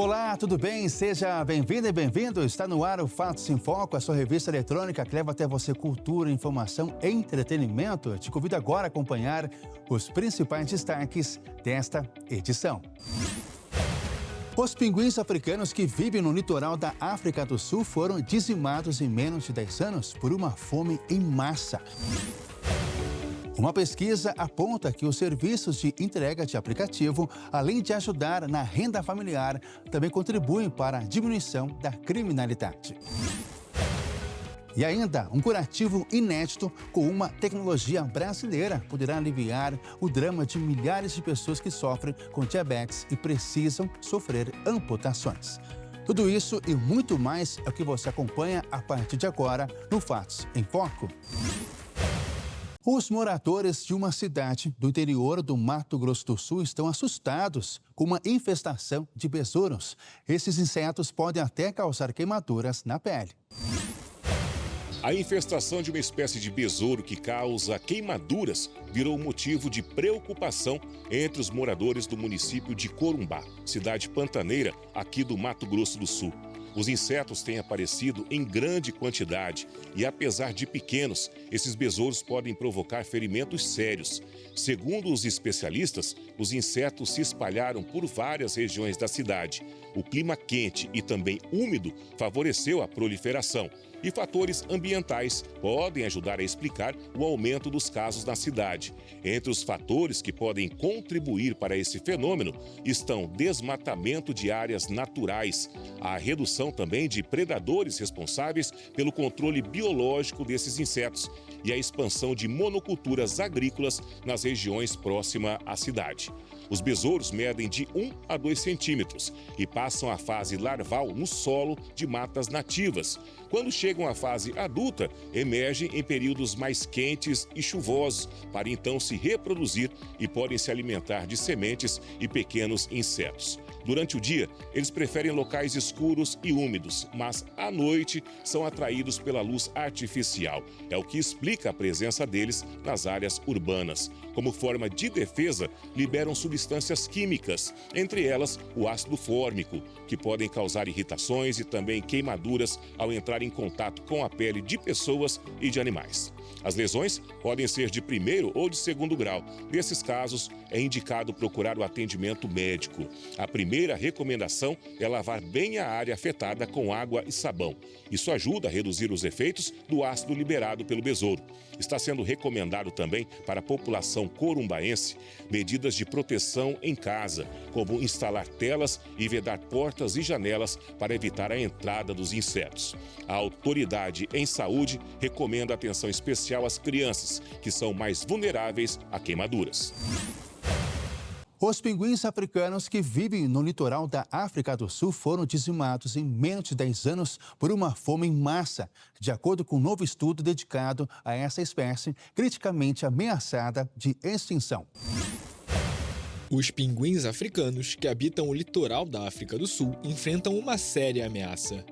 Olá, tudo bem? Seja bem-vindo e bem-vindo. Está no ar o Fatos em Foco, a sua revista eletrônica que leva até você cultura, informação e entretenimento. Eu te convido agora a acompanhar os principais destaques desta edição. Os pinguins africanos que vivem no litoral da África do Sul foram dizimados em menos de 10 anos por uma fome em massa. Uma pesquisa aponta que os serviços de entrega de aplicativo, além de ajudar na renda familiar, também contribuem para a diminuição da criminalidade. E ainda, um curativo inédito com uma tecnologia brasileira poderá aliviar o drama de milhares de pessoas que sofrem com diabetes e precisam sofrer amputações. Tudo isso e muito mais é o que você acompanha a partir de agora no Fatos em Foco. Os moradores de uma cidade do interior do Mato Grosso do Sul estão assustados com uma infestação de besouros. Esses insetos podem até causar queimaduras na pele. A infestação de uma espécie de besouro que causa queimaduras virou motivo de preocupação entre os moradores do município de Corumbá, cidade pantaneira aqui do Mato Grosso do Sul. Os insetos têm aparecido em grande quantidade e, apesar de pequenos, esses besouros podem provocar ferimentos sérios. Segundo os especialistas, os insetos se espalharam por várias regiões da cidade. O clima quente e também úmido favoreceu a proliferação. E fatores ambientais podem ajudar a explicar o aumento dos casos na cidade. Entre os fatores que podem contribuir para esse fenômeno estão desmatamento de áreas naturais, a redução também de predadores responsáveis pelo controle biológico desses insetos e a expansão de monoculturas agrícolas nas regiões próximas à cidade. Os besouros medem de 1 a 2 centímetros e passam a fase larval no solo de matas nativas. Quando chegam à fase adulta, emergem em períodos mais quentes e chuvosos, para então se reproduzir e podem se alimentar de sementes e pequenos insetos. Durante o dia, eles preferem locais escuros e úmidos, mas à noite são atraídos pela luz artificial. É o que explica a presença deles nas áreas urbanas. Como forma de defesa, liberam substâncias químicas, entre elas o ácido fórmico, que podem causar irritações e também queimaduras ao entrar em contato com a pele de pessoas e de animais. As lesões podem ser de primeiro ou de segundo grau. Nesses casos, é indicado procurar o atendimento médico. A primeira recomendação é lavar bem a área afetada com água e sabão. Isso ajuda a reduzir os efeitos do ácido liberado pelo besouro. Está sendo recomendado também para a população corumbaense medidas de proteção em casa, como instalar telas e vedar portas e janelas para evitar a entrada dos insetos. A autoridade em saúde recomenda atenção especial às crianças, que são mais vulneráveis a queimaduras. Os pinguins africanos que vivem no litoral da África do Sul foram dizimados em menos de 10 anos por uma fome em massa, de acordo com um novo estudo dedicado a essa espécie criticamente ameaçada de extinção. Os pinguins africanos que habitam o litoral da África do Sul enfrentam uma séria ameaça.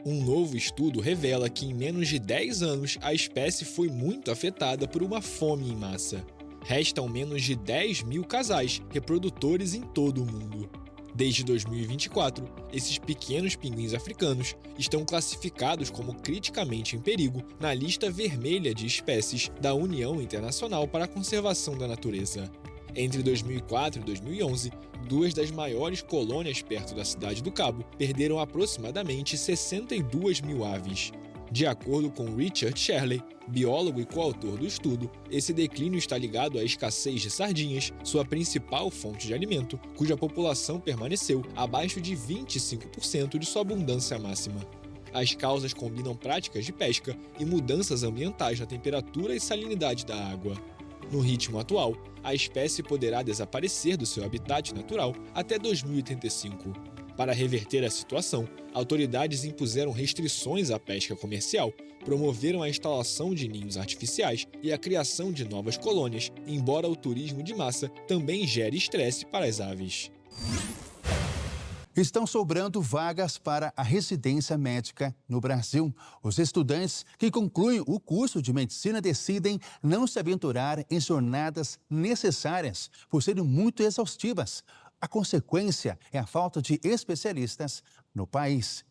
Um novo estudo revela que em menos de 10 anos a espécie foi muito afetada por uma fome em massa. Restam menos de 10 mil casais reprodutores em todo o mundo. Desde 2024, esses pequenos pinguins africanos estão classificados como criticamente em perigo na lista vermelha de espécies da União Internacional para a Conservação da Natureza. Entre 2004 e 2011, duas das maiores colônias perto da cidade do Cabo perderam aproximadamente 62 mil aves. De acordo com Richard Shirley, biólogo e coautor do estudo, esse declínio está ligado à escassez de sardinhas, sua principal fonte de alimento, cuja população permaneceu abaixo de 25% de sua abundância máxima. As causas combinam práticas de pesca e mudanças ambientais na temperatura e salinidade da água. No ritmo atual, a espécie poderá desaparecer do seu habitat natural até 2085. Para reverter a situação, autoridades impuseram restrições à pesca comercial, promoveram a instalação de ninhos artificiais e a criação de novas colônias, embora o turismo de massa também gere estresse para as aves. Estão sobrando vagas para a residência médica no Brasil. Os estudantes que concluem o curso de medicina decidem não se aventurar em jornadas necessárias por serem muito exaustivas. A consequência é a falta de especialistas no país.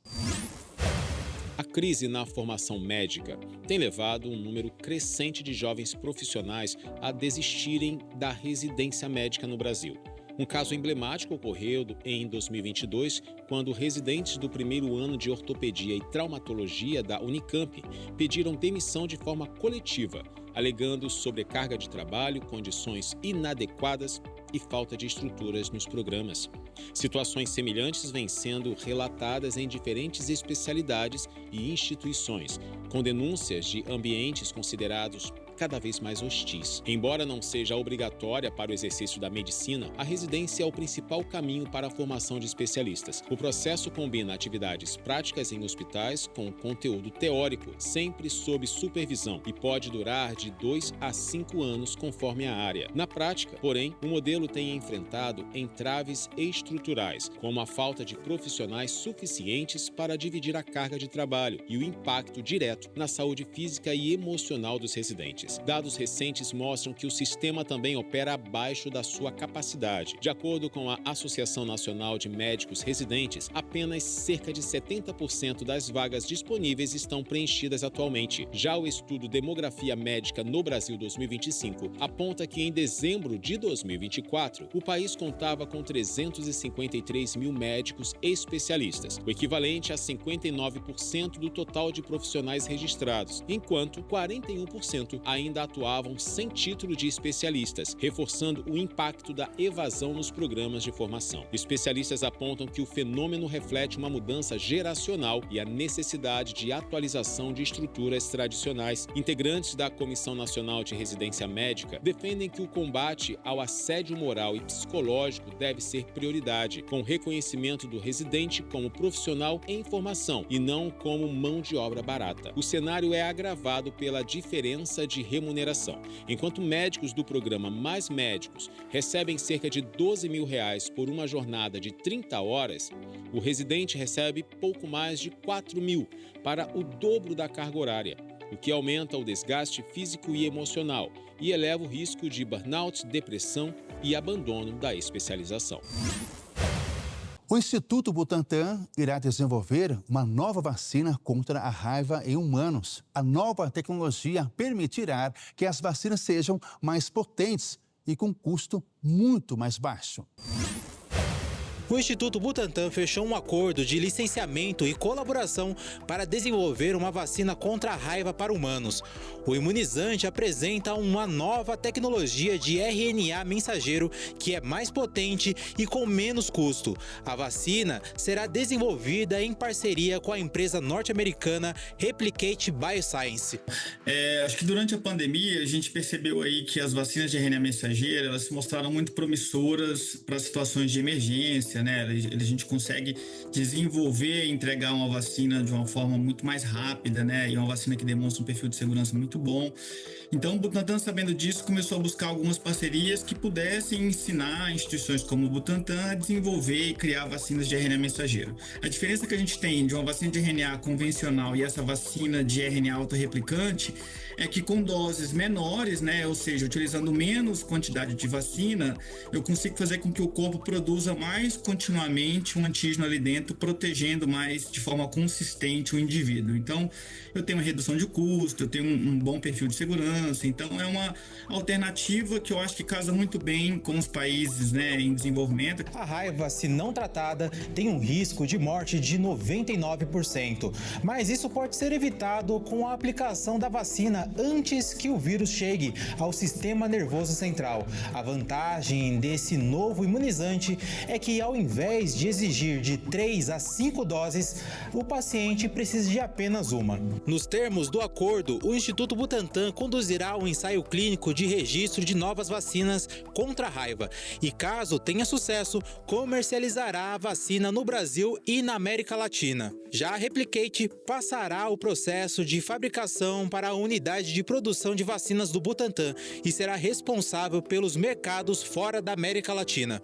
A crise na formação médica tem levado um número crescente de jovens profissionais a desistirem da residência médica no Brasil. Um caso emblemático ocorreu em 2022, quando residentes do primeiro ano de ortopedia e traumatologia da Unicamp pediram demissão de forma coletiva, alegando sobrecarga de trabalho, condições inadequadas e falta de estruturas nos programas. Situações semelhantes vêm sendo relatadas em diferentes especialidades e instituições, com denúncias de ambientes considerados cada vez mais hostis. Embora não seja obrigatória para o exercício da medicina, a residência é o principal caminho para a formação de especialistas. O processo combina atividades práticas em hospitais com conteúdo teórico, sempre sob supervisão, e pode durar de 2 a 5 anos conforme a área. Na prática, porém, o modelo tem enfrentado entraves estruturais, como a falta de profissionais suficientes para dividir a carga de trabalho e o impacto direto na saúde física e emocional dos residentes. Dados recentes mostram que o sistema também opera abaixo da sua capacidade. De acordo com a Associação Nacional de Médicos Residentes, apenas cerca de 70% das vagas disponíveis estão preenchidas atualmente. Já o estudo Demografia Médica no Brasil 2025 aponta que em dezembro de 2024, o país contava com 353 mil médicos especialistas, o equivalente a 59% do total de profissionais registrados, enquanto 41% ainda atuavam sem título de especialistas, reforçando o impacto da evasão nos programas de formação. Especialistas apontam que o fenômeno reflete uma mudança geracional e a necessidade de atualização de estruturas tradicionais. Integrantes da Comissão Nacional de Residência Médica defendem que o combate ao assédio moral e psicológico deve ser prioridade, com reconhecimento do residente como profissional em formação e não como mão de obra barata. O cenário é agravado pela diferença de remuneração. Enquanto médicos do programa Mais Médicos recebem cerca de R$12 mil por uma jornada de 30 horas, o residente recebe pouco mais de R$4 mil para o dobro da carga horária, o que aumenta o desgaste físico e emocional e eleva o risco de burnout, depressão e abandono da especialização. O Instituto Butantan irá desenvolver uma nova vacina contra a raiva em humanos. A nova tecnologia permitirá que as vacinas sejam mais potentes e com custo muito mais baixo. O Instituto Butantan fechou um acordo de licenciamento e colaboração para desenvolver uma vacina contra a raiva para humanos. O imunizante apresenta uma nova tecnologia de RNA mensageiro que é mais potente e com menos custo. A vacina será desenvolvida em parceria com a empresa norte-americana Replicate Bioscience. Acho que durante a pandemia a gente percebeu aí que as vacinas de RNA mensageiro elas se mostraram muito promissoras para situações de emergência. Né? A gente consegue desenvolver e entregar uma vacina de uma forma muito mais rápida, né? E uma vacina que demonstra um perfil de segurança muito bom. Então, o Butantan, sabendo disso, começou a buscar algumas parcerias que pudessem ensinar instituições como o Butantan a desenvolver e criar vacinas de RNA mensageiro. A diferença que a gente tem de uma vacina de RNA convencional e essa vacina de RNA autorreplicante é que com doses menores, né, ou seja, utilizando menos quantidade de vacina, eu consigo fazer com que o corpo produza mais continuamente um antígeno ali dentro, protegendo mais de forma consistente o indivíduo. Então, eu tenho uma redução de custo, eu tenho um bom perfil de segurança. Então, é uma alternativa que eu acho que casa muito bem com os países, né, em desenvolvimento. A raiva, se não tratada, tem um risco de morte de 99%. Mas isso pode ser evitado com a aplicação da vacina antes que o vírus chegue ao sistema nervoso central. A vantagem desse novo imunizante é que, ao invés de exigir de 3 a 5 doses, o paciente precisa de apenas uma. Nos termos do acordo, o Instituto Butantan conduzirá um ensaio clínico de registro de novas vacinas contra a raiva e, caso tenha sucesso, comercializará a vacina no Brasil e na América Latina. Já a Replicate passará o processo de fabricação para a unidade de produção de vacinas do Butantan e será responsável pelos mercados fora da América Latina.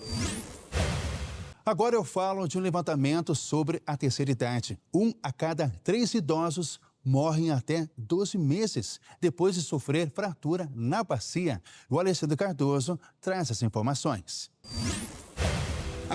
Agora eu falo de um levantamento sobre a terceira idade. 1 a cada 3 idosos morrem até 12 meses depois de sofrer fratura na bacia. O Alexandre Cardoso traz as informações.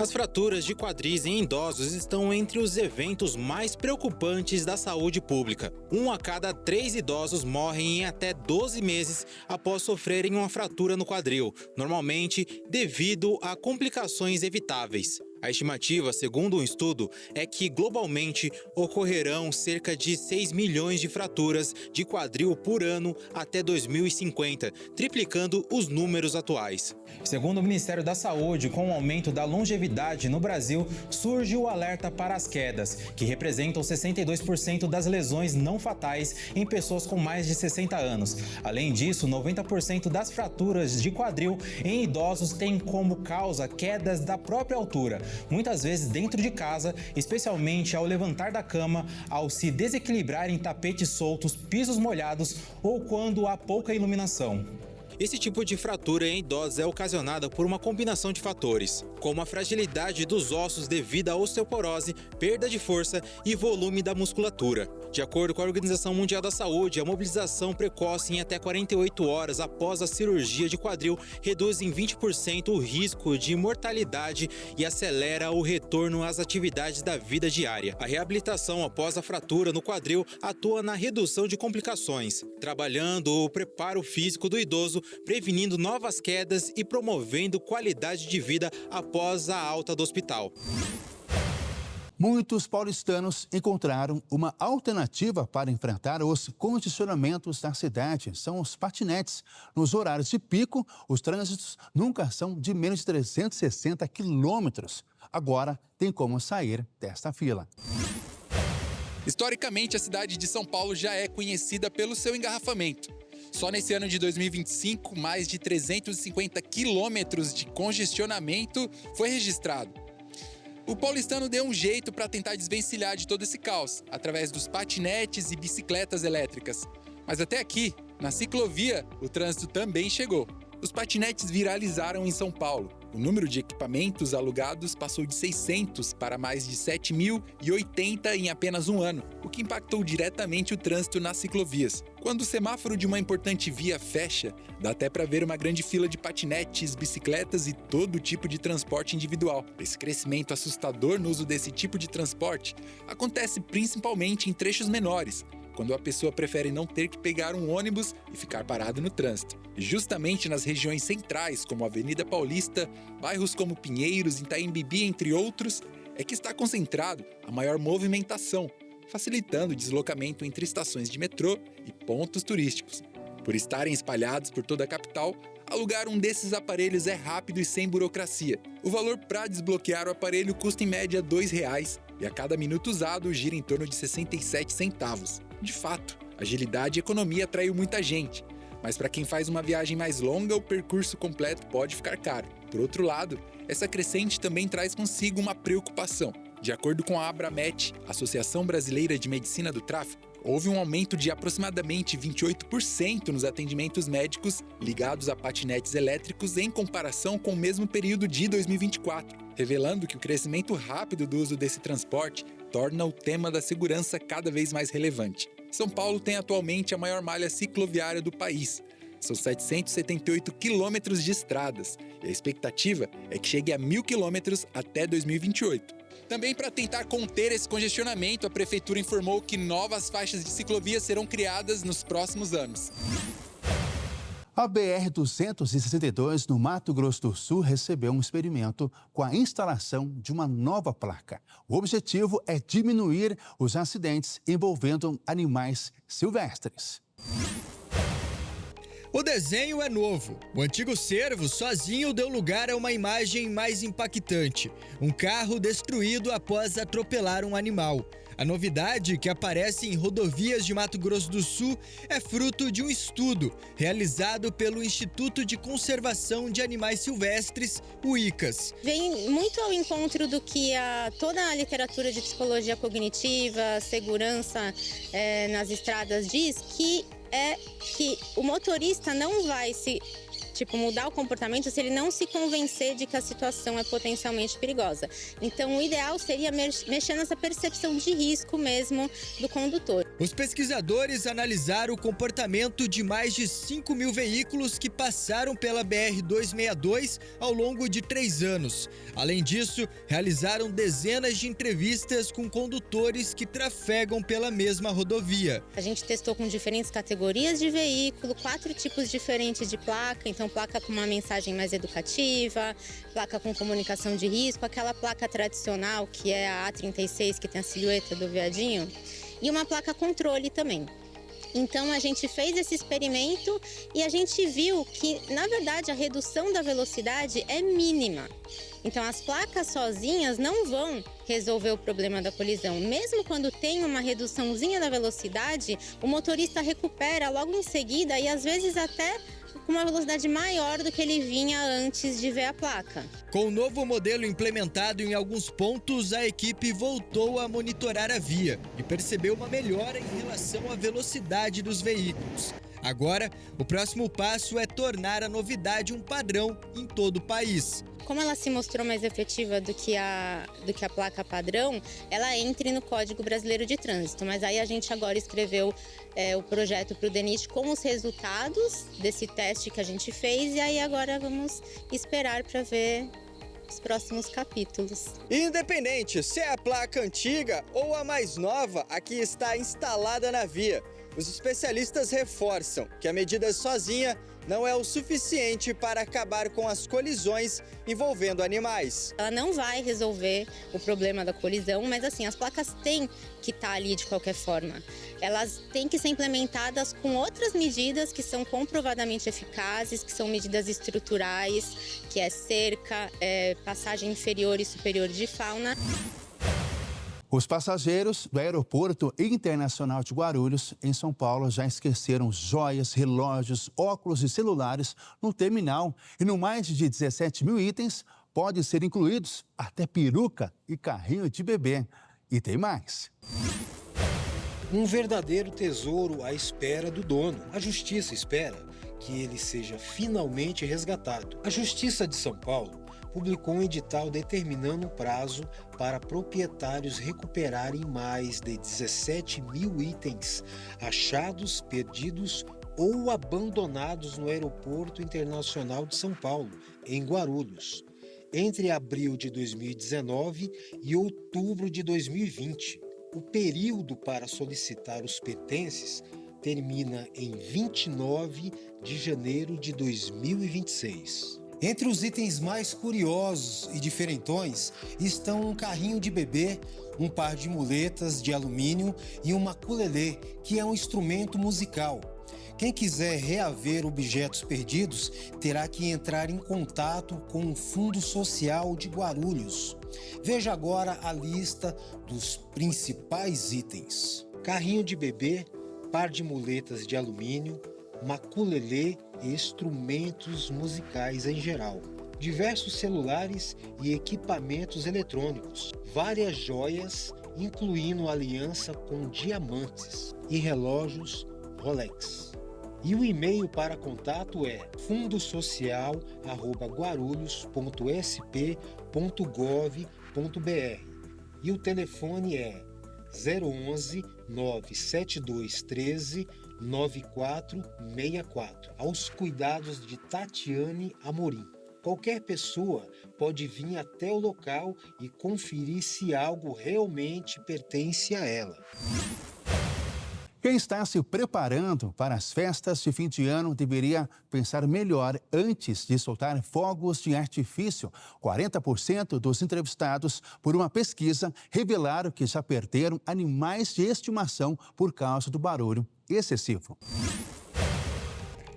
As fraturas de quadris em idosos estão entre os eventos mais preocupantes da saúde pública. 1 a cada 3 idosos morrem em até 12 meses após sofrerem uma fratura no quadril, normalmente devido a complicações evitáveis. A estimativa, segundo um estudo, é que globalmente ocorrerão cerca de 6 milhões de fraturas de quadril por ano até 2050, triplicando os números atuais. Segundo o Ministério da Saúde, com o aumento da longevidade no Brasil, surge o alerta para as quedas, que representam 62% das lesões não fatais em pessoas com mais de 60 anos. Além disso, 90% das fraturas de quadril em idosos têm como causa quedas da própria altura, muitas vezes dentro de casa, especialmente ao levantar da cama, ao se desequilibrar em tapetes soltos, pisos molhados ou quando há pouca iluminação. Esse tipo de fratura em idosos é ocasionada por uma combinação de fatores, como a fragilidade dos ossos devido à osteoporose, perda de força e volume da musculatura. De acordo com a Organização Mundial da Saúde, a mobilização precoce em até 48 horas após a cirurgia de quadril reduz em 20% o risco de mortalidade e acelera o retorno às atividades da vida diária. A reabilitação após a fratura no quadril atua na redução de complicações, trabalhando o preparo físico do idoso, prevenindo novas quedas e promovendo qualidade de vida após a alta do hospital. Muitos paulistanos encontraram uma alternativa para enfrentar os condicionamentos da cidade. São os patinetes. Nos horários de pico, os trânsitos nunca são de menos de 360 quilômetros. Agora tem como sair desta fila. Historicamente, a cidade de São Paulo já é conhecida pelo seu engarrafamento. Só nesse ano de 2025, mais de 350 quilômetros de congestionamento foi registrado. O paulistano deu um jeito para tentar desvencilhar de todo esse caos, através dos patinetes e bicicletas elétricas. Mas até aqui, na ciclovia, o trânsito também chegou. Os patinetes viralizaram em São Paulo. O número de equipamentos alugados passou de 600 para mais de 7.080 em apenas um ano, o que impactou diretamente o trânsito nas ciclovias. Quando o semáforo de uma importante via fecha, dá até para ver uma grande fila de patinetes, bicicletas e todo tipo de transporte individual. Esse crescimento assustador no uso desse tipo de transporte acontece principalmente em trechos menores, quando a pessoa prefere não ter que pegar um ônibus e ficar parado no trânsito. Justamente nas regiões centrais, como a Avenida Paulista, bairros como Pinheiros, Itaim Bibi, entre outros, é que está concentrado a maior movimentação, facilitando o deslocamento entre estações de metrô e pontos turísticos. Por estarem espalhados por toda a capital, alugar um desses aparelhos é rápido e sem burocracia. O valor para desbloquear o aparelho custa em média R$ 2,00 e a cada minuto usado gira em torno de 67 centavos. De fato, agilidade e economia atraiu muita gente, mas para quem faz uma viagem mais longa, o percurso completo pode ficar caro. Por outro lado, essa crescente também traz consigo uma preocupação. De acordo com a Abramet, Associação Brasileira de Medicina do Tráfego, houve um aumento de aproximadamente 28% nos atendimentos médicos ligados a patinetes elétricos em comparação com o mesmo período de 2024, revelando que o crescimento rápido do uso desse transporte torna o tema da segurança cada vez mais relevante. São Paulo tem atualmente a maior malha cicloviária do país. São 778 quilômetros de estradas e a expectativa é que chegue a 1.000 quilômetros até 2028. Também para tentar conter esse congestionamento, a Prefeitura informou que novas faixas de ciclovia serão criadas nos próximos anos. A BR-262, no Mato Grosso do Sul, recebeu um experimento com a instalação de uma nova placa. O objetivo é diminuir os acidentes envolvendo animais silvestres. O desenho é novo. O antigo cervo sozinho deu lugar a uma imagem mais impactante. Um carro destruído após atropelar um animal. A novidade, que aparece em rodovias de Mato Grosso do Sul, é fruto de um estudo realizado pelo Instituto de Conservação de Animais Silvestres, o ICAS. Vem muito ao encontro do que toda a literatura de psicologia cognitiva, segurança nas estradas diz, que é que o motorista não vai mudar o comportamento se ele não se convencer de que a situação é potencialmente perigosa. Então, o ideal seria mexer nessa percepção de risco mesmo do condutor. Os pesquisadores analisaram o comportamento de mais de 5 mil veículos que passaram pela BR-262 ao longo de 3 anos. Além disso, realizaram dezenas de entrevistas com condutores que trafegam pela mesma rodovia. A gente testou com diferentes categorias de veículo, 4 tipos diferentes de placa. Então, placa com uma mensagem mais educativa, placa com comunicação de risco, aquela placa tradicional que é a A36, que tem a silhueta do veadinho, e uma placa controle também. Então a gente fez esse experimento e a gente viu que, na verdade, a redução da velocidade é mínima. Então as placas sozinhas não vão resolver o problema da colisão. Mesmo quando tem uma reduçãozinha da velocidade, o motorista recupera logo em seguida e às vezes até com uma velocidade maior do que ele vinha antes de ver a placa. Com o novo modelo implementado em alguns pontos, a equipe voltou a monitorar a via e percebeu uma melhora em relação à velocidade dos veículos. Agora, o próximo passo é tornar a novidade um padrão em todo o país. Como ela se mostrou mais efetiva do que a placa padrão, ela entra no Código Brasileiro de Trânsito. Mas aí a gente agora escreveu o projeto para o DENIT com os resultados desse teste que a gente fez. E aí agora vamos esperar para ver os próximos capítulos. Independente se é a placa antiga ou a mais nova, aqui está instalada na via. Os especialistas reforçam que a medida sozinha não é o suficiente para acabar com as colisões envolvendo animais. Ela não vai resolver o problema da colisão, mas assim, as placas têm que estar ali de qualquer forma. Elas têm que ser implementadas com outras medidas que são comprovadamente eficazes, que são medidas estruturais, que é cerca, passagem inferior e superior de fauna. Os passageiros do Aeroporto Internacional de Guarulhos, em São Paulo, já esqueceram joias, relógios, óculos e celulares no terminal. E no mais de 17 mil itens, pode ser incluídos até peruca e carrinho de bebê. E tem mais. Um verdadeiro tesouro à espera do dono. A Justiça espera que ele seja finalmente resgatado. A Justiça de São Paulo publicou um edital determinando o prazo para proprietários recuperarem mais de 17 mil itens achados, perdidos ou abandonados no Aeroporto Internacional de São Paulo, em Guarulhos, entre abril de 2019 e outubro de 2020. O período para solicitar os pertences termina em 29 de janeiro de 2026. Entre os itens mais curiosos e diferentões estão um carrinho de bebê, um par de muletas de alumínio e uma ukulele, que é um instrumento musical. Quem quiser reaver objetos perdidos terá que entrar em contato com o Fundo Social de Guarulhos. Veja agora a lista dos principais itens. Carrinho de bebê, par de muletas de alumínio, ukulele e instrumentos musicais em geral, diversos celulares e equipamentos eletrônicos, várias joias, incluindo aliança com diamantes e relógios Rolex. E o e-mail para contato é fundosocial@guarulhos.sp.gov.br e o telefone é 011 97213 9464, aos cuidados de Tatiane Amorim. Qualquer pessoa pode vir até o local e conferir se algo realmente pertence a ela. Quem está se preparando para as festas de fim de ano deveria pensar melhor antes de soltar fogos de artifício. 40% dos entrevistados por uma pesquisa revelaram que já perderam animais de estimação por causa do barulho excessivo.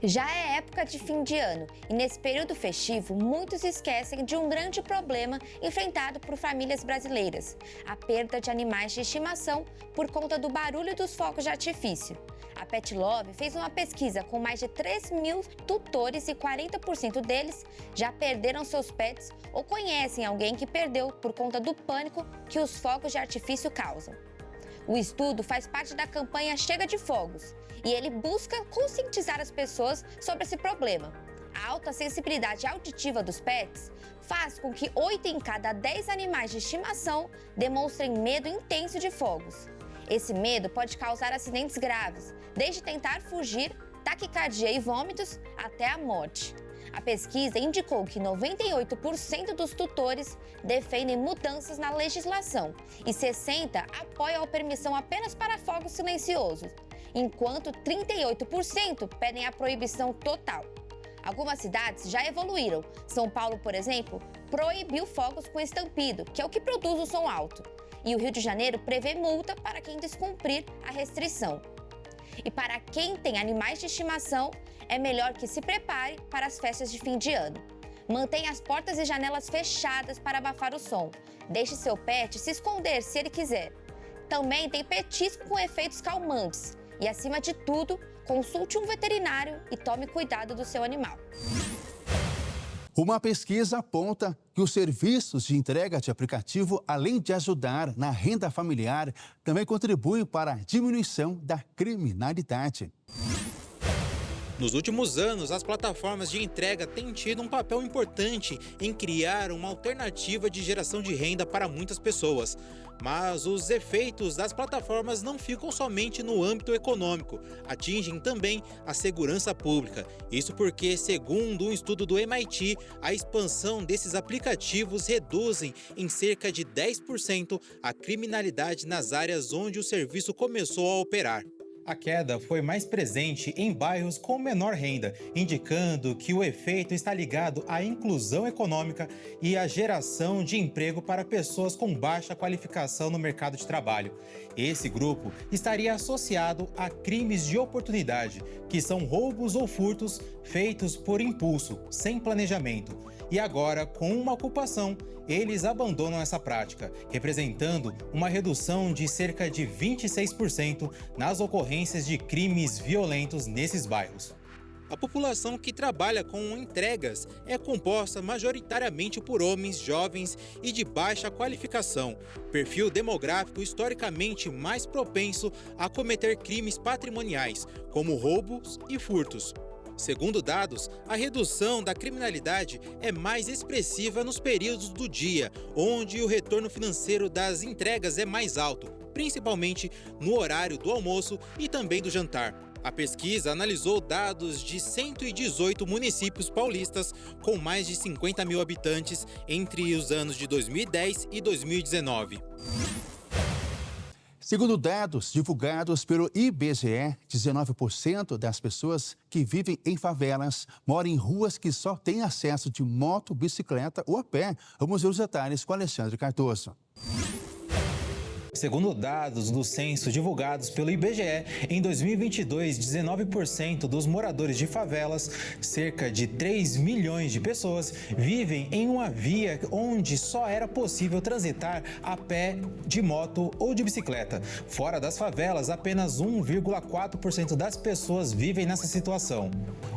Já é época de fim de ano e nesse período festivo, muitos esquecem de um grande problema enfrentado por famílias brasileiras: a perda de animais de estimação por conta do barulho dos fogos de artifício. A Pet Love fez uma pesquisa com mais de 3 mil tutores e 40% deles já perderam seus pets ou conhecem alguém que perdeu por conta do pânico que os fogos de artifício causam. O estudo faz parte da campanha Chega de Fogos e ele busca conscientizar as pessoas sobre esse problema. A alta sensibilidade auditiva dos pets faz com que 8 em cada 10 animais de estimação demonstrem medo intenso de fogos. Esse medo pode causar acidentes graves, desde tentar fugir, taquicardia e vômitos, até a morte. A pesquisa indicou que 98% dos tutores defendem mudanças na legislação e 60% apoiam a permissão apenas para fogos silenciosos, enquanto 38% pedem a proibição total. Algumas cidades já evoluíram. São Paulo, por exemplo, proibiu fogos com estampido, que é o que produz o som alto. E o Rio de Janeiro prevê multa para quem descumprir a restrição. E para quem tem animais de estimação, é melhor que se prepare para as festas de fim de ano. Mantenha as portas e janelas fechadas para abafar o som. Deixe seu pet se esconder se ele quiser. Também tem petisco com efeitos calmantes. E, acima de tudo, consulte um veterinário e tome cuidado do seu animal. Uma pesquisa aponta que os serviços de entrega de aplicativo, além de ajudar na renda familiar, também contribuem para a diminuição da criminalidade. Nos últimos anos, as plataformas de entrega têm tido um papel importante em criar uma alternativa de geração de renda para muitas pessoas. Mas os efeitos das plataformas não ficam somente no âmbito econômico, atingem também a segurança pública. Isso porque, segundo um estudo do MIT, a expansão desses aplicativos reduzem em cerca de 10% a criminalidade nas áreas onde o serviço começou a operar. A queda foi mais presente em bairros com menor renda, indicando que o efeito está ligado à inclusão econômica e à geração de emprego para pessoas com baixa qualificação no mercado de trabalho. Esse grupo estaria associado a crimes de oportunidade, que são roubos ou furtos feitos por impulso, sem planejamento. E agora, com uma ocupação, eles abandonam essa prática, representando uma redução de cerca de 26% nas ocorrências de crimes violentos nesses bairros. A população que trabalha com entregas é composta majoritariamente por homens jovens e de baixa qualificação, perfil demográfico historicamente mais propenso a cometer crimes patrimoniais, como roubos e furtos. Segundo dados, a redução da criminalidade é mais expressiva nos períodos do dia, onde o retorno financeiro das entregas é mais alto, principalmente no horário do almoço e também do jantar. A pesquisa analisou dados de 118 municípios paulistas com mais de 50 mil habitantes entre os anos de 2010 e 2019. Segundo dados divulgados pelo IBGE, 19% das pessoas que vivem em favelas moram em ruas que só têm acesso de moto, bicicleta ou a pé. Vamos ver os detalhes com Alexandre Cardoso. Segundo dados do censo divulgados pelo IBGE, em 2022, 19% dos moradores de favelas, cerca de 3 milhões de pessoas, vivem em uma via onde só era possível transitar a pé, de moto ou de bicicleta. Fora das favelas, apenas 1,4% das pessoas vivem nessa situação.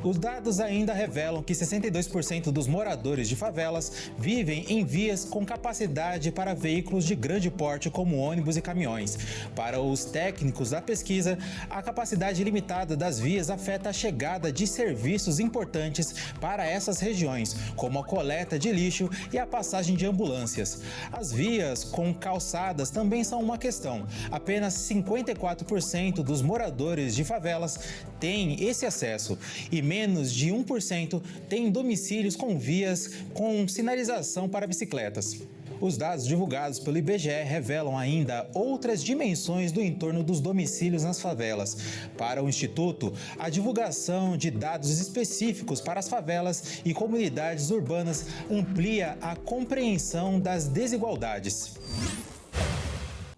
Os dados ainda revelam que 62% dos moradores de favelas vivem em vias com capacidade para veículos de grande porte, como ônibus e caminhões. Para os técnicos da pesquisa, a capacidade limitada das vias afeta a chegada de serviços importantes para essas regiões, como a coleta de lixo e a passagem de ambulâncias. As vias com calçadas também são uma questão. Apenas 54% dos moradores de favelas têm esse acesso e menos de 1% têm domicílios com vias com sinalização para bicicletas. Os dados divulgados pelo IBGE revelam ainda outras dimensões do entorno dos domicílios nas favelas. Para o Instituto, a divulgação de dados específicos para as favelas e comunidades urbanas amplia a compreensão das desigualdades.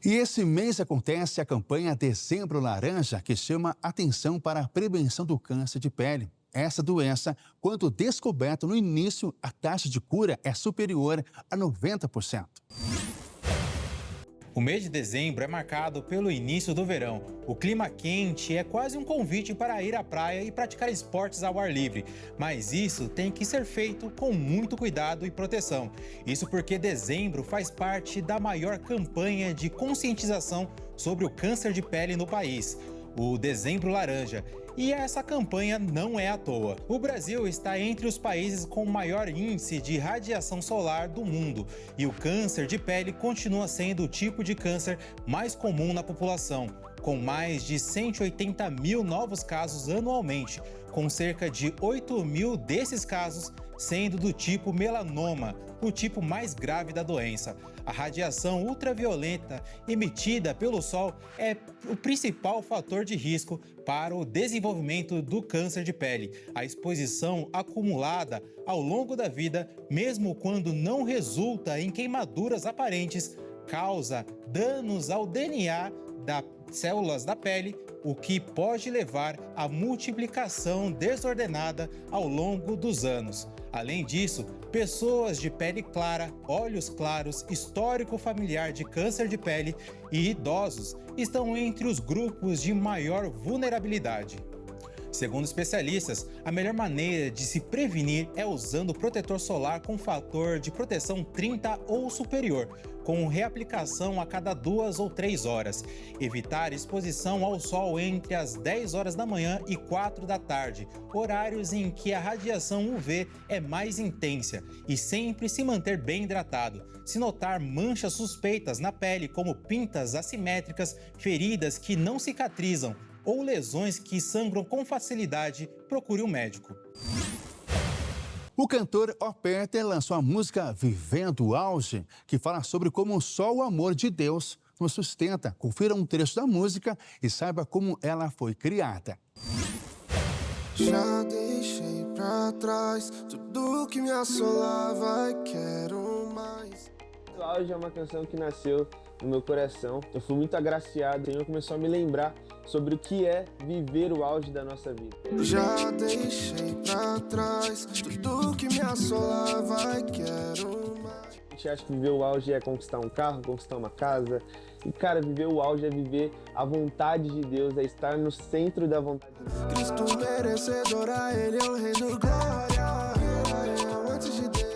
E esse mês acontece a campanha Dezembro Laranja, que chama atenção para a prevenção do câncer de pele. Essa doença, quando descoberta no início, a taxa de cura é superior a 90%. O mês de dezembro é marcado pelo início do verão. O clima quente é quase um convite para ir à praia e praticar esportes ao ar livre. Mas isso tem que ser feito com muito cuidado e proteção. Isso porque dezembro faz parte da maior campanha de conscientização sobre o câncer de pele no país. o Dezembro Laranja. E essa campanha não é à toa. O Brasil está entre os países com maior índice de radiação solar do mundo e o câncer de pele continua sendo o tipo de câncer mais comum na população, com mais de 180 mil novos casos anualmente, com cerca de 8 mil desses casos sendo do tipo melanoma, o tipo mais grave da doença. A radiação ultravioleta emitida pelo Sol é o principal fator de risco para o desenvolvimento do câncer de pele. A exposição acumulada ao longo da vida, mesmo quando não resulta em queimaduras aparentes, causa danos ao DNA das células da pele, o que pode levar à multiplicação desordenada ao longo dos anos. Além disso, pessoas de pele clara, olhos claros, histórico familiar de câncer de pele e idosos estão entre os grupos de maior vulnerabilidade. Segundo especialistas, a melhor maneira de se prevenir é usando protetor solar com fator de proteção 30 ou superior, com reaplicação a cada 2 ou 3 horas. Evitar exposição ao sol entre as 10 horas da manhã e 4 da tarde, horários em que a radiação UV é mais intensa, e sempre se manter bem hidratado. Se notar manchas suspeitas na pele, como pintas assimétricas, feridas que não cicatrizam, ou lesões que sangram com facilidade, procure um médico. O cantor O Peter lançou a música Vivendo o Auge, que fala sobre como só o amor de Deus nos sustenta. Confira um trecho da música e saiba como ela foi criada. Já deixei pra trás tudo que me assolava e quero mais. O Auge é uma canção que nasceu no meu coração. Eu fui muito agraciado. O Senhor começou a me lembrar sobre o que é viver o auge da nossa vida. Já deixei pra trás tudo que me assolava e quero mais. A gente acha que viver o auge é conquistar um carro, conquistar uma casa. E, cara, viver o auge é viver a vontade de Deus, é estar no centro da vontade de Deus. Cristo merecedor, a Ele eu rendo glória. Antes de Deus.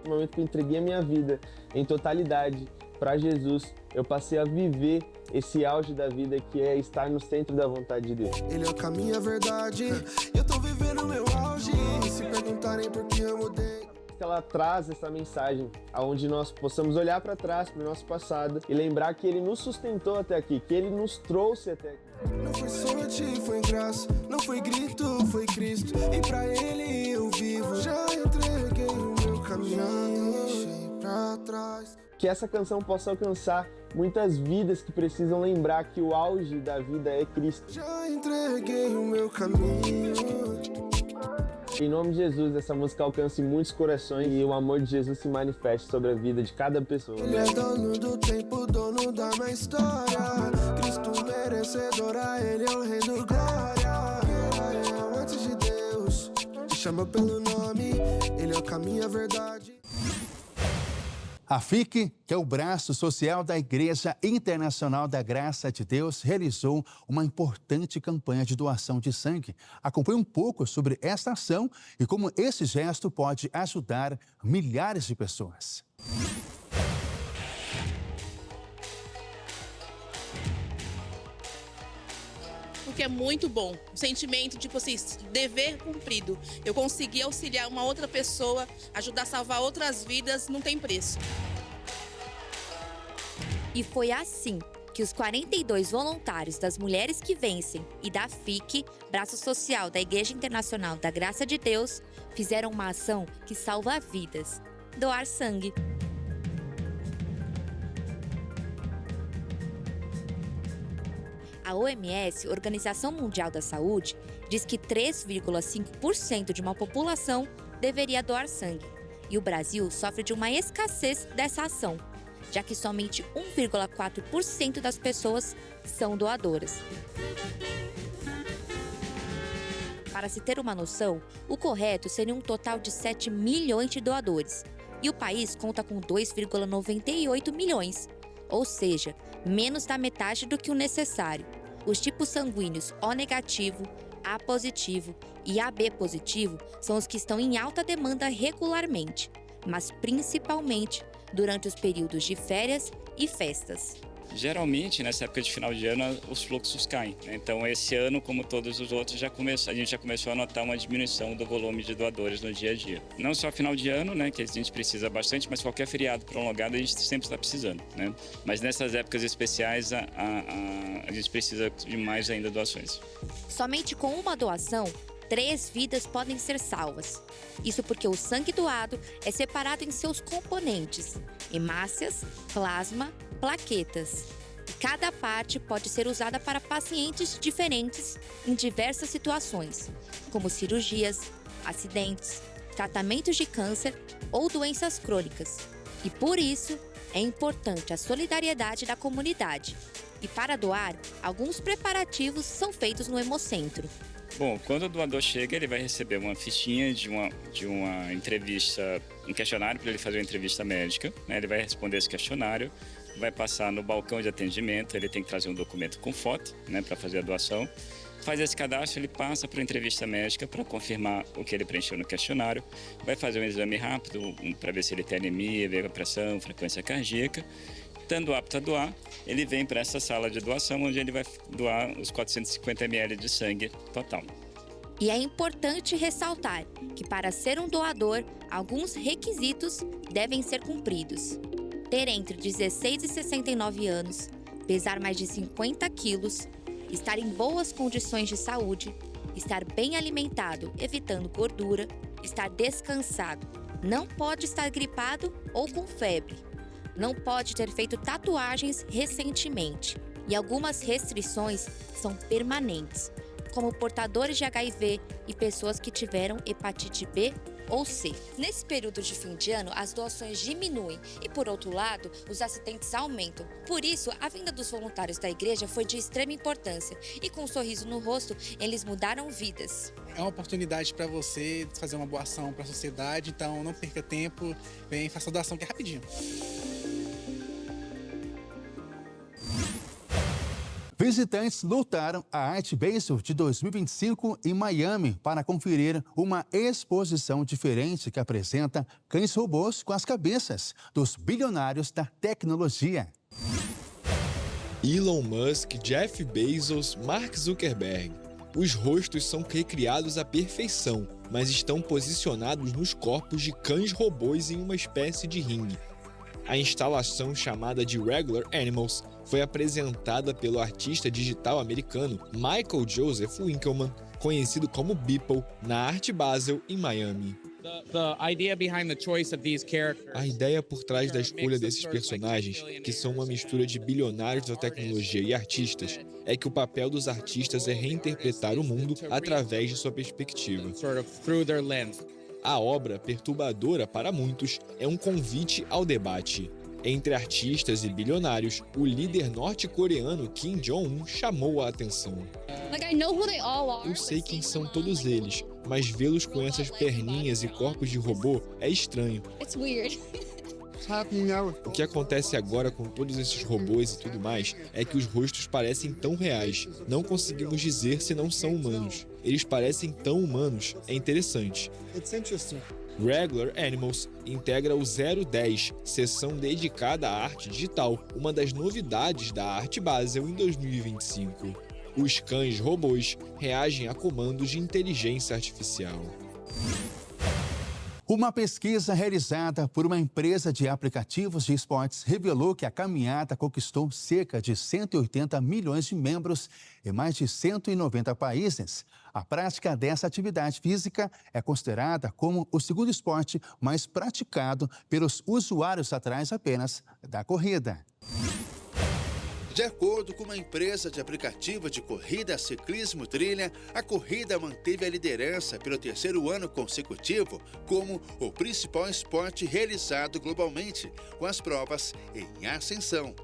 No momento que eu entreguei a minha vida em totalidade para Jesus, eu passei a viver esse auge da vida, que é estar no centro da vontade de Deus. Ele é o caminho, a verdade. Eu tô vivendo meu auge. Se perguntarem por que eu mudei. Ela traz essa mensagem onde nós possamos olhar para trás, para o nosso passado e lembrar que Ele nos sustentou até aqui, que Ele nos trouxe até aqui. Não foi sorte, foi graça, não foi grito, foi Cristo. E pra Ele eu vivo, já entreguei o meu caminho, deixei pra trás. Que essa canção possa alcançar muitas vidas que precisam lembrar que o auge da vida é Cristo. Já entreguei o meu caminho. Em nome de Jesus, essa música alcance muitos corações e o amor de Jesus se manifeste sobre a vida de cada pessoa. Ele é dono do tempo, dono da minha história. Cristo merecedor, a Ele eu rendo glória. Antes de Deus, me chama pelo nome. Ele é o caminho, a verdade. A FIC, que é o braço social da Igreja Internacional da Graça de Deus, realizou uma importante campanha de doação de sangue. Acompanhe um pouco sobre esta ação e como esse gesto pode ajudar milhares de pessoas. Porque é muito bom, o sentimento de dever cumprido. Eu consegui auxiliar uma outra pessoa, ajudar a salvar outras vidas, não tem preço. E foi assim que os 42 voluntários das Mulheres que Vencem e da FIC, braço social da Igreja Internacional da Graça de Deus, fizeram uma ação que salva vidas: doar sangue. A OMS, Organização Mundial da Saúde, diz que 3,5% de uma população deveria doar sangue. E o Brasil sofre de uma escassez dessa ação, já que somente 1,4% das pessoas são doadoras. Para se ter uma noção, o correto seria um total de 7 milhões de doadores. E o país conta com 2,98 milhões. Ou seja, menos da metade do que o necessário. Os tipos sanguíneos O negativo, A positivo e AB positivo são os que estão em alta demanda regularmente, mas principalmente durante os períodos de férias e festas. Geralmente, nessa época de final de ano, os fluxos caem, né? Então, esse ano, como todos os outros, a gente já começou a notar uma diminuição do volume de doadores no dia a dia. Não só final de ano, né, que a gente precisa bastante, mas qualquer feriado prolongado a gente sempre está precisando, né? Mas nessas épocas especiais, a gente precisa de mais ainda doações. Somente com uma doação, 3 vidas podem ser salvas. Isso porque o sangue doado é separado em seus componentes: hemácias, plasma, plaquetas. E cada parte pode ser usada para pacientes diferentes em diversas situações, como cirurgias, acidentes, tratamentos de câncer ou doenças crônicas. E por isso, é importante a solidariedade da comunidade. E para doar, alguns preparativos são feitos no Hemocentro. Bom, quando o doador chega, ele vai receber uma fichinha de uma entrevista, um questionário para ele fazer uma entrevista médica, né? Ele vai responder esse questionário, vai passar no balcão de atendimento, ele tem que trazer um documento com foto, né, para fazer a doação. Faz esse cadastro, ele passa para a entrevista médica para confirmar o que ele preencheu no questionário, vai fazer um exame rápido para ver se ele tem anemia, ver a pressão, frequência cardíaca. Estando apto a doar, ele vem para essa sala de doação, onde ele vai doar os 450 ml de sangue total. E é importante ressaltar que para ser um doador, alguns requisitos devem ser cumpridos. Ter entre 16 e 69 anos, pesar mais de 50 quilos, estar em boas condições de saúde, estar bem alimentado, evitando gordura, estar descansado, não pode estar gripado ou com febre. Não pode ter feito tatuagens recentemente. E algumas restrições são permanentes, como portadores de HIV e pessoas que tiveram hepatite B ou C. Nesse período de fim de ano, as doações diminuem e, por outro lado, os acidentes aumentam. Por isso, a vinda dos voluntários da igreja foi de extrema importância e, com um sorriso no rosto, eles mudaram vidas. É uma oportunidade para você fazer uma boa ação para a sociedade, então não perca tempo, vem, faça a doação que é rapidinho. Visitantes lotaram a Art Basel de 2025 em Miami para conferir uma exposição diferente que apresenta cães-robôs com as cabeças dos bilionários da tecnologia. Elon Musk, Jeff Bezos, Mark Zuckerberg. Os rostos são recriados à perfeição, mas estão posicionados nos corpos de cães-robôs em uma espécie de ringue. A instalação, chamada de Regular Animals, foi apresentada pelo artista digital americano Michael Joseph Winkelmann, conhecido como Beeple, na Art Basel, em Miami. A ideia por trás da escolha desses personagens, que são uma mistura de bilionários da tecnologia e artistas, é que o papel dos artistas é reinterpretar o mundo através de sua perspectiva. A obra, perturbadora para muitos, é um convite ao debate. Entre artistas e bilionários, o líder norte-coreano Kim Jong-un chamou a atenção. Eu sei quem são todos eles, mas vê-los com essas perninhas e corpos de robô é estranho. O que acontece agora com todos esses robôs e tudo mais é que os rostos parecem tão reais. Não conseguimos dizer se não são humanos. Eles parecem tão humanos. É interessante. Regular Animals integra o 010, seção dedicada à arte digital, uma das novidades da Art Basel em 2025. Os cães robôs reagem a comandos de inteligência artificial. Uma pesquisa realizada por uma empresa de aplicativos de esportes revelou que a caminhada conquistou cerca de 180 milhões de membros em mais de 190 países. A prática dessa atividade física é considerada como o segundo esporte mais praticado pelos usuários atrás apenas da corrida. De acordo com uma empresa de aplicativo de corrida, ciclismo, trilha, a corrida manteve a liderança pelo terceiro ano consecutivo como o principal esporte realizado globalmente, com as provas em ascensão.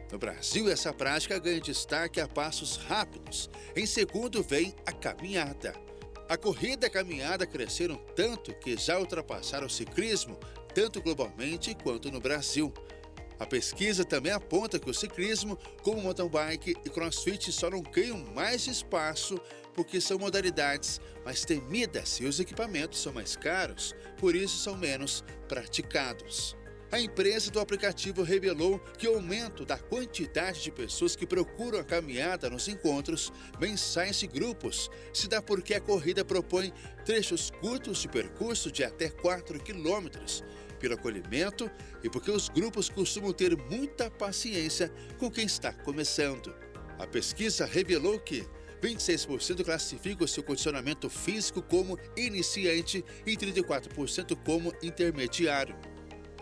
No Brasil, essa prática ganha destaque a passos rápidos. Em segundo vem a caminhada. A corrida e a caminhada cresceram tanto que já ultrapassaram o ciclismo, tanto globalmente quanto no Brasil. A pesquisa também aponta que o ciclismo, como mountain bike e crossfit, só não ganham mais espaço porque são modalidades mais temidas e os equipamentos são mais caros, por isso são menos praticados. A empresa do aplicativo revelou que o aumento da quantidade de pessoas que procuram a caminhada nos encontros mensais e grupos se dá porque a corrida propõe trechos curtos de percurso de até 4 quilômetros, pelo acolhimento e porque os grupos costumam ter muita paciência com quem está começando. A pesquisa revelou que 26% classificam seu condicionamento físico como iniciante e 34% como intermediário.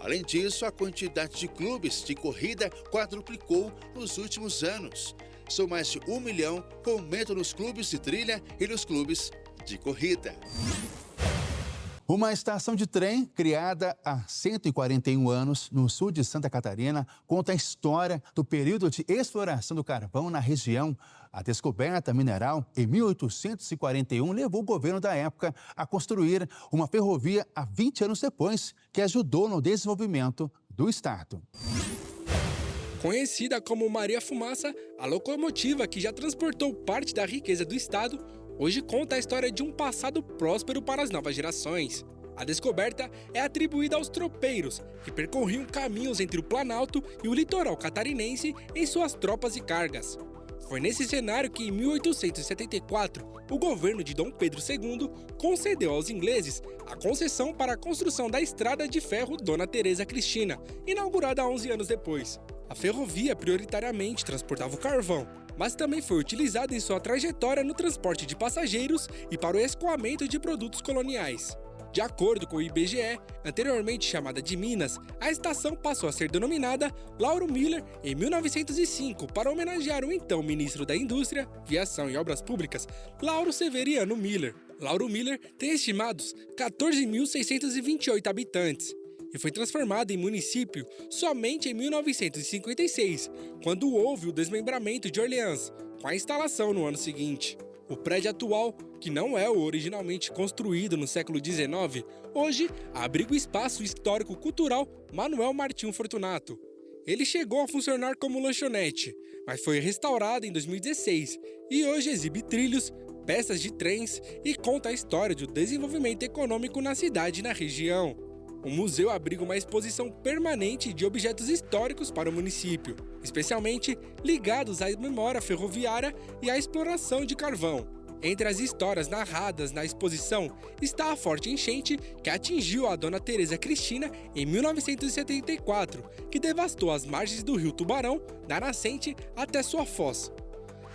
Além disso, a quantidade de clubes de corrida quadruplicou nos últimos anos. São mais de 1 milhão, com aumento nos clubes de trilha e nos clubes de corrida. Uma estação de trem criada há 141 anos no sul de Santa Catarina conta a história do período de exploração do carvão na região. A descoberta mineral em 1841 levou o governo da época a construir uma ferrovia há 20 anos depois, que ajudou no desenvolvimento do estado. Conhecida como Maria Fumaça, a locomotiva que já transportou parte da riqueza do estado, hoje conta a história de um passado próspero para as novas gerações. A descoberta é atribuída aos tropeiros, que percorriam caminhos entre o Planalto e o litoral catarinense em suas tropas e cargas. Foi nesse cenário que, em 1874, o governo de Dom Pedro II concedeu aos ingleses a concessão para a construção da Estrada de Ferro Dona Teresa Cristina, inaugurada 11 anos depois. A ferrovia prioritariamente transportava o carvão, mas também foi utilizada em sua trajetória no transporte de passageiros e para o escoamento de produtos coloniais. De acordo com o IBGE, anteriormente chamada de Minas, a estação passou a ser denominada Lauro Miller em 1905 para homenagear o então ministro da Indústria, Viação e Obras Públicas, Lauro Severiano Miller. Lauro Miller tem estimados 14.628 habitantes e foi transformada em município somente em 1956, quando houve o desmembramento de Orleans, com a instalação no ano seguinte. O prédio atual, que não é o originalmente construído no século XIX, hoje abriga o espaço histórico-cultural Manuel Martim Fortunato. Ele chegou a funcionar como lanchonete, mas foi restaurado em 2016 e hoje exibe trilhos, peças de trens e conta a história do desenvolvimento econômico na cidade e na região. O museu abriga uma exposição permanente de objetos históricos para o município, especialmente ligados à memória ferroviária e à exploração de carvão. Entre as histórias narradas na exposição está a forte enchente que atingiu a Dona Teresa Cristina em 1974, que devastou as margens do rio Tubarão, da nascente até sua foz.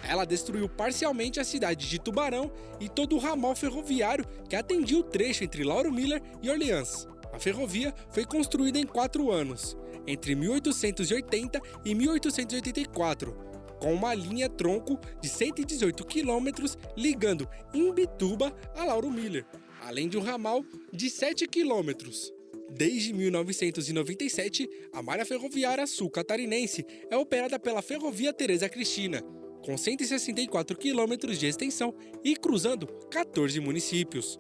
Ela destruiu parcialmente a cidade de Tubarão e todo o ramal ferroviário que atendia o trecho entre Lauro Miller e Orleans. A ferrovia foi construída em 4 anos, entre 1880 e 1884, com uma linha-tronco de 118 quilômetros ligando Imbituba a Lauro Miller, além de um ramal de 7 quilômetros. Desde 1997, a malha ferroviária sul-catarinense é operada pela Ferrovia Teresa Cristina, com 164 quilômetros de extensão e cruzando 14 municípios.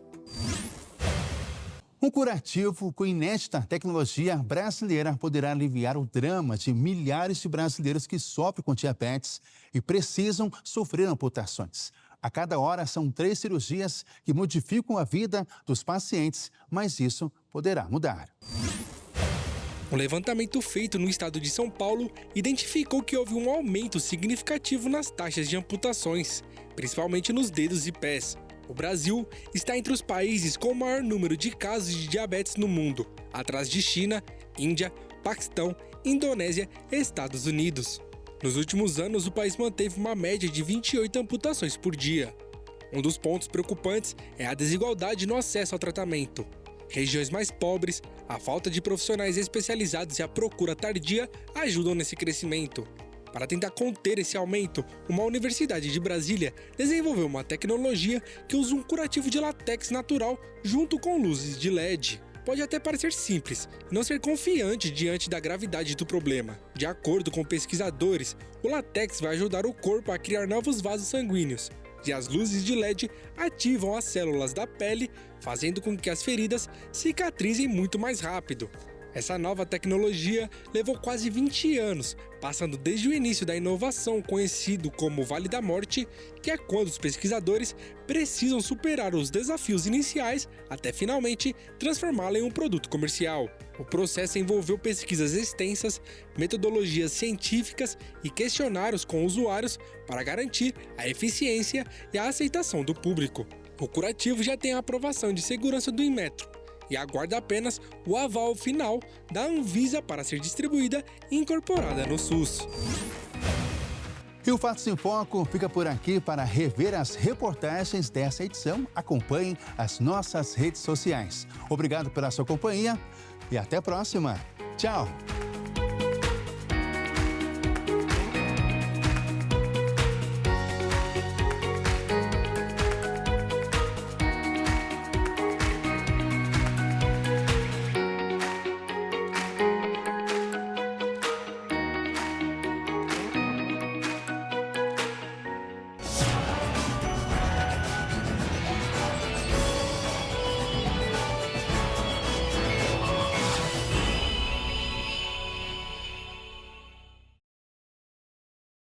Um curativo com inédita tecnologia brasileira poderá aliviar o drama de milhares de brasileiros que sofrem com diabetes e precisam sofrer amputações. A cada hora são 3 cirurgias que modificam a vida dos pacientes, mas isso poderá mudar. Um levantamento feito no estado de São Paulo identificou que houve um aumento significativo nas taxas de amputações, principalmente nos dedos e pés. O Brasil está entre os países com o maior número de casos de diabetes no mundo, atrás de China, Índia, Paquistão, Indonésia e Estados Unidos. Nos últimos anos, o país manteve uma média de 28 amputações por dia. Um dos pontos preocupantes é a desigualdade no acesso ao tratamento. Regiões mais pobres, a falta de profissionais especializados e a procura tardia ajudam nesse crescimento. Para tentar conter esse aumento, uma universidade de Brasília desenvolveu uma tecnologia que usa um curativo de látex natural junto com luzes de LED. Pode até parecer simples e não ser confiante diante da gravidade do problema. De acordo com pesquisadores, o látex vai ajudar o corpo a criar novos vasos sanguíneos, e as luzes de LED ativam as células da pele, fazendo com que as feridas cicatrizem muito mais rápido. Essa nova tecnologia levou quase 20 anos, passando desde o início da inovação conhecido como Vale da Morte, que é quando os pesquisadores precisam superar os desafios iniciais até finalmente transformá-la em um produto comercial. O processo envolveu pesquisas extensas, metodologias científicas e questionários com usuários para garantir a eficiência e a aceitação do público. O curativo já tem a aprovação de segurança do Inmetro e aguarda apenas o aval final da Anvisa para ser distribuída e incorporada no SUS. E o Fatos em Foco fica por aqui. Para rever as reportagens dessa edição, acompanhe as nossas redes sociais. Obrigado pela sua companhia e até a próxima. Tchau!